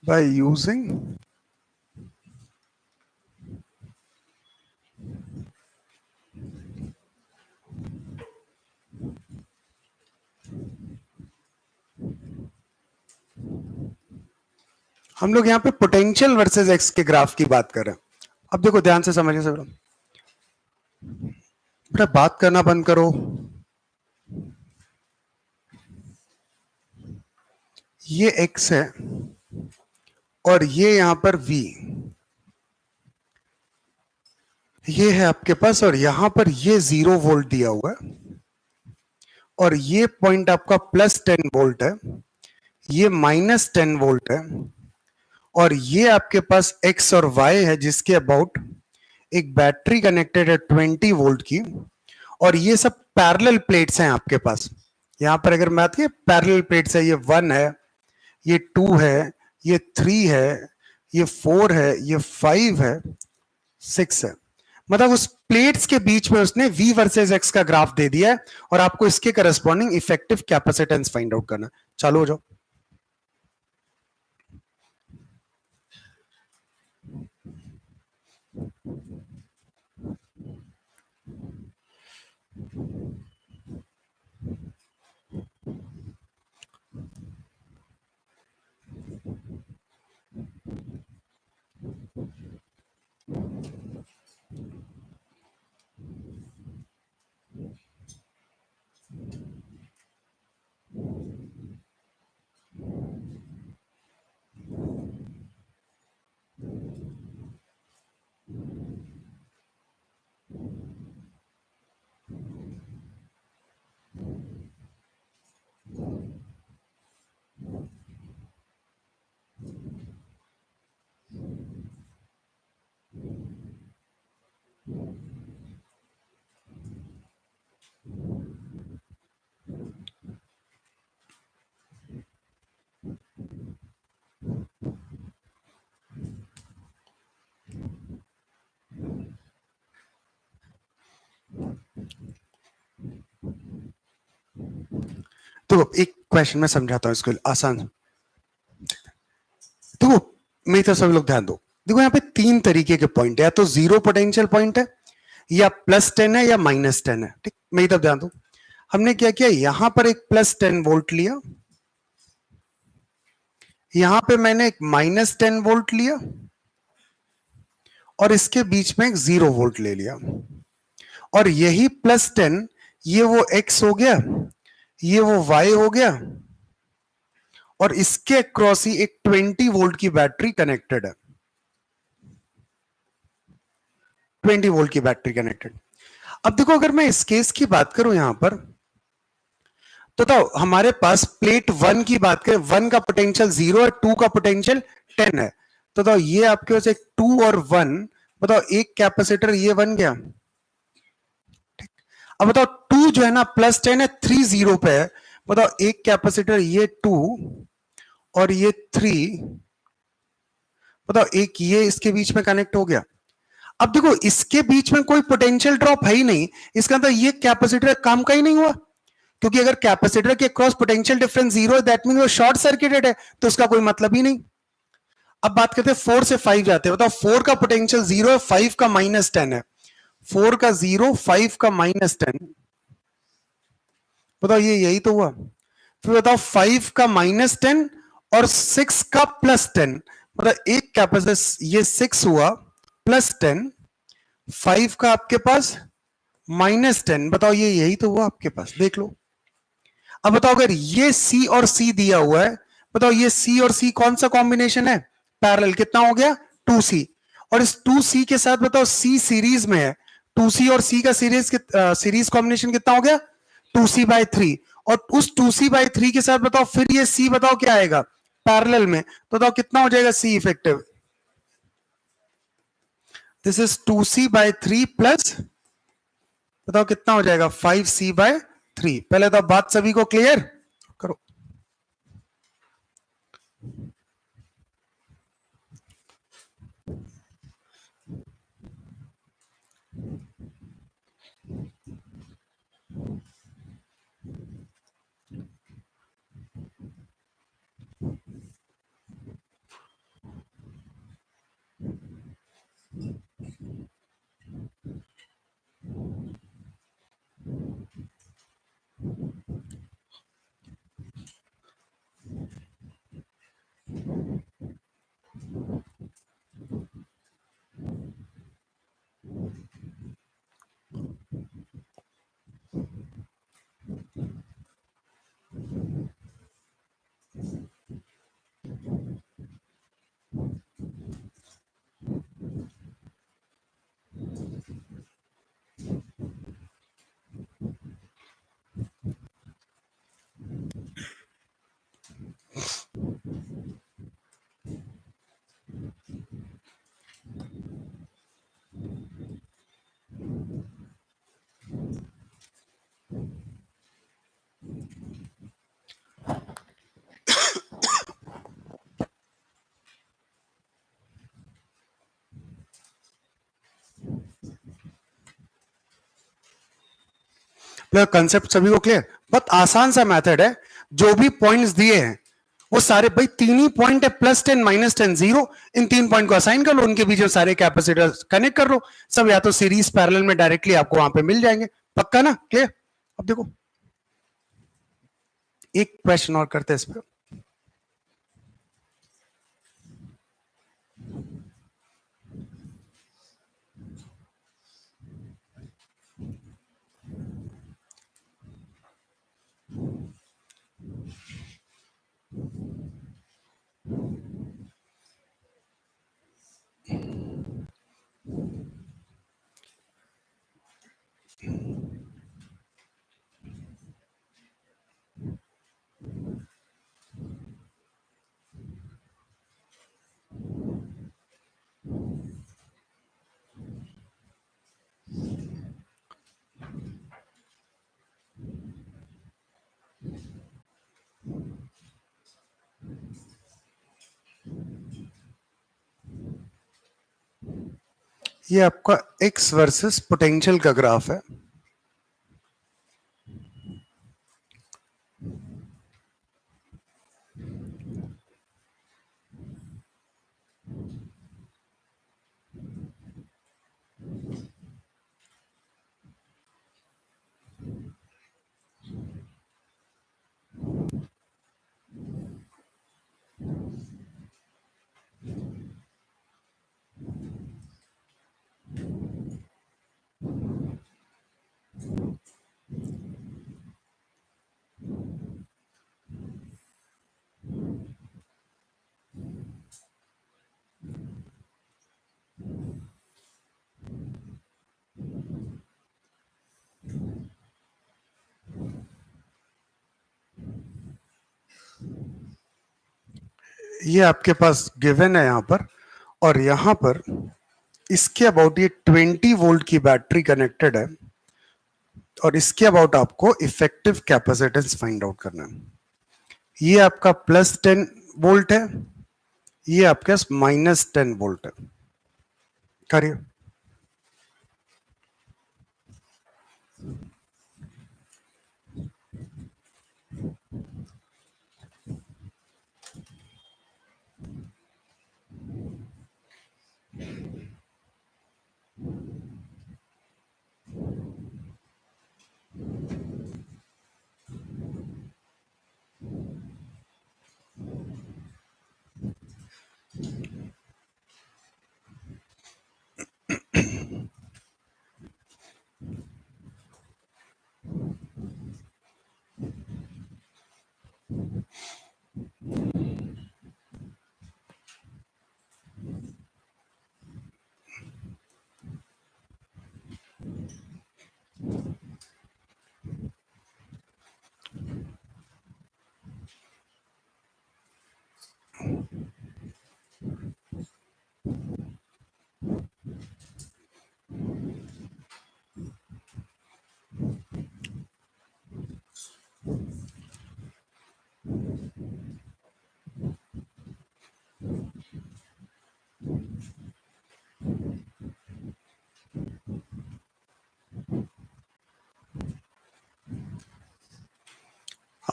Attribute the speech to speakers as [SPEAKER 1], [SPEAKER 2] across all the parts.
[SPEAKER 1] by using हम लोग यहाँ पे पोटेंशियल वर्सेस एक्स के ग्राफ की बात कर रहे हैं। अब देखो ध्यान से समझिए सब लोग, बेटा बात करना बंद करो। ये एक्स है और ये यहां पर v, ये है आपके पास, और यहां पर ये 0 वोल्ट दिया हुआ है और ये पॉइंट आपका +10 वोल्ट है, ये -10 वोल्ट है, और ये आपके पास x और y है जिसके अबाउट एक बैटरी कनेक्टेड है 20 वोल्ट की, और ये सब पैरेलल प्लेट्स हैं आपके पास। यहां पर अगर बात करें पैरेलल प्लेट्स है, ये 1 है, ये 2 है, ये 3 है, ये 4 है, ये 5 है, 6 है। मतलब उस प्लेट्स के बीच में उसने V वर्सेस X का ग्राफ दे दिया है और आपको इसके corresponding effective capacitance find out करना। चालू हो जाओ। तो एक क्वेश्चन मैं समझाता हूं इसको आसान। देखो मेरी तरफ सभी लोग ध्यान दो। देखो यहाँ पे 3 तरीके के पॉइंट है, या तो 0 पोटेंशियल पॉइंट है, या +10 है, या -10 है। ठीक, मेरी तरफ ध्यान दो। हमने क्या किया, यहां पर एक +10 वोल्ट लिया, यहां पे मैंने एक -10 वोल्ट लिया, और इसके बीच में एक 0 वोल्ट ले लिया, और यही +10 ये वो x हो गया, ये वो y हो गया, और इसके अक्रॉस ही एक 20 वोल्ट की बैटरी कनेक्टेड है। 20 वोल्ट की बैटरी कनेक्टेड। अब देखो अगर मैं इस केस की बात करूं यहां पर, तो हमारे पास प्लेट 1 की बात करें, 1 का पोटेंशियल 0 है, 2 का पोटेंशियल 10 है। तो ये आपके पास एक 2 और 1, बताओ एक कैपेसिटर ये बन गया। अब बताओ 2 जो है ना +10 है, 3 0 पे है, बताओ एक कैपेसिटर ये 2 और ये 3, बताओ एक ये इसके बीच में कनेक्ट हो गया। अब देखो इसके बीच में कोई पोटेंशियल ड्रॉप है ही नहीं, इसका मतलब ये कैपेसिटर काम का ही नहीं हुआ, क्योंकि अगर कैपेसिटर के क्रॉस पोटेंशियल डिफरेंस 0 है, दैट मीन वो शॉर्ट सर्किटेड है, तो उसका कोई मतलब ही नहीं। अब बात करते हैं 4 से 5 जाते हैं। बताओ 4 का पोटेंशियल 0 है, 5 का -10 है, 4 का 0, 5 का -10, बताओ ये यही तो हुआ। फिर बताओ 5 का -10 और 6 का +10, मतलब एक कैपेसिटर ये 6 हुआ +10, 5 का आपके पास -10, बताओ ये यही तो हुआ आपके पास, देख लो। अब बताओ अगर ये C और C दिया हुआ है, बताओ ये C और C कौन सा कॉम्बिनेशन है, पैरेलल, कितना हो गया 2C, और इस 2C के साथ बताओ C सीरीज में है, 2C और C का सीरीज कॉम्बिनेशन कितना हो गया 2C/3, और उस 2C/3 के साथ बताओ फिर ये C बताओ क्या आएगा पैरेलल में, तो बताओ कितना हो जाएगा C effective. This is 2C/3 plus, बताओ कितना हो जाएगा 5C/3। पहले तो बात सभी को क्लियर करो। कंसेप्ट सभी को क्लियर? बहुत आसान सा मेथड है, जो भी पॉइंट्स दिए हैं वो सारे भाई तीन ही पॉइंट है, +10 -10 0। इन तीन पॉइंट को असाइन कर लो, उनके बीच में सारे कैपेसिटर कनेक्ट कर लो, सब या तो सीरीज पैरेलल में डायरेक्टली आपको वहां पे मिल जाएंगे। पक्का ना? क्लियर? अब देखो एक क्वेश्चन और करते हैं इस पे। ये आपका एक्स वर्सेस पोटेंशियल का ग्राफ है। ये आपके पास गिवन है यहां पर, और यहां पर इसके अबाउट ये 20 वोल्ट की बैटरी कनेक्टेड है, और इसके अबाउट आपको इफेक्टिव कैपेसिटेंस फाइंड आउट करना है। ये आपका +10 वोल्ट है, ये आपके पास -10 वोल्ट है। करिए।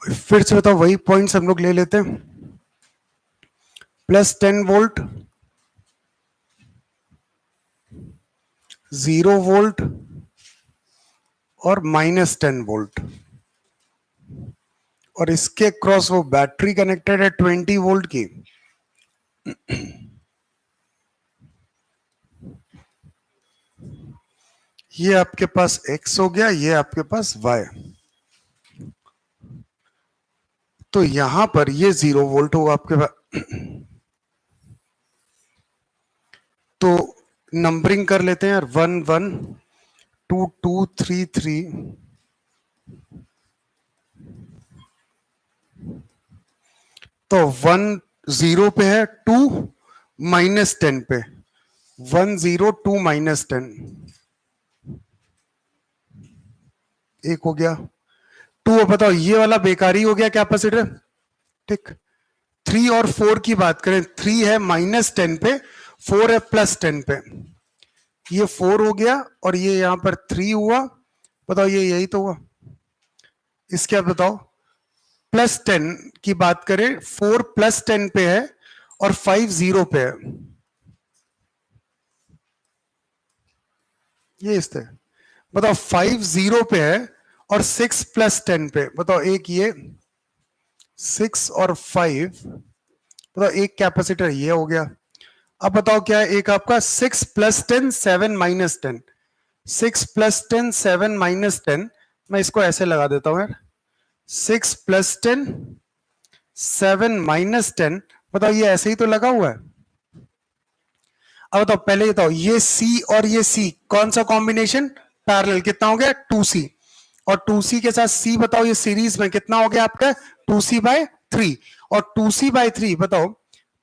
[SPEAKER 1] फिर से बताओ, वही पॉइंट्स हम लोग ले लेते हैं। +10 वोल्ट, 0 वोल्ट और -10 वोल्ट, और इसके क्रॉस वो बैटरी कनेक्टेड है 20 वोल्ट की। ये आपके पास X हो गया, ये आपके पास Y। तो यहां पर ये 0 वोल्ट होगा आपके पास। तो नंबरिंग कर लेते हैं यार, 1 1 2 2 3 3। तो 1 0 पे है, 2 -10 पे, 1 0 2 -10, एक हो गया। 2 बताओ, ये वाला बेकारी हो गया कैपेसिटर, ठीक। 3 और 4 की बात करें, 3 है -10 पे, 4 है +10 पे, ये 4 हो गया और ये यहां पर 3 हुआ। बताओ ये यही तो हुआ। इसके अब बताओ, +10 की बात करें, 4 +10 पे है और 5 0 पे है, ये इस तरह। बताओ 5 0 पे है और 6 +10 पे, बताओ एक ये 6 और 5, बताओ एक कैपेसिटर ये हो गया। अब बताओ क्या है, एक आपका 6 +10 7 -10, 6 +10 7 -10, मैं इसको ऐसे लगा देता हूं यार, 6 +10 7 -10, बताओ ये ऐसे ही तो लगा हुआ है। अब बताओ पहले बताओ, ये C और ये C कौन सा कॉम्बिनेशन, पैरेलल, कितना हो गया 2C, और 2C के साथ C बताओ ये सीरीज में कितना हो गया आपका 2C/3, और 2C/3 बताओ,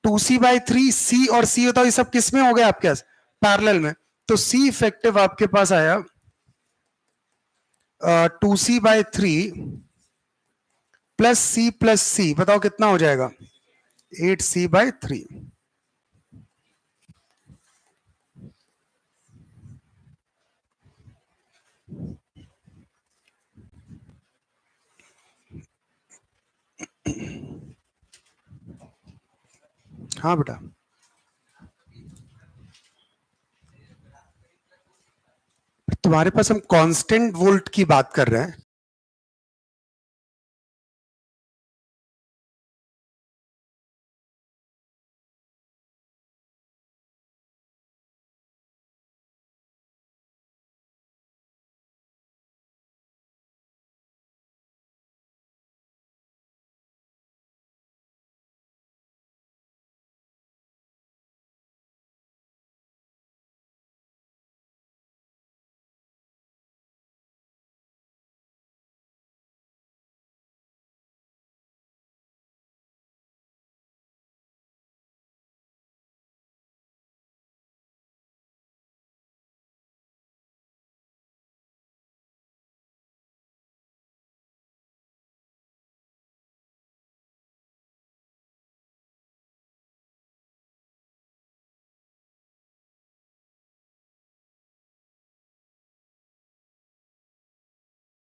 [SPEAKER 1] 2C/3 C और C बताओ ये सब किस में हो गया आपके पास, पैरेलल में, तो C इफेक्टिव आपके पास आया 2C/3 +C बताओ कितना हो जाएगा 8C/3। हाँ बेटा, तुम्हारे पास हम कांस्टेंट वोल्ट की बात कर रहे हैं,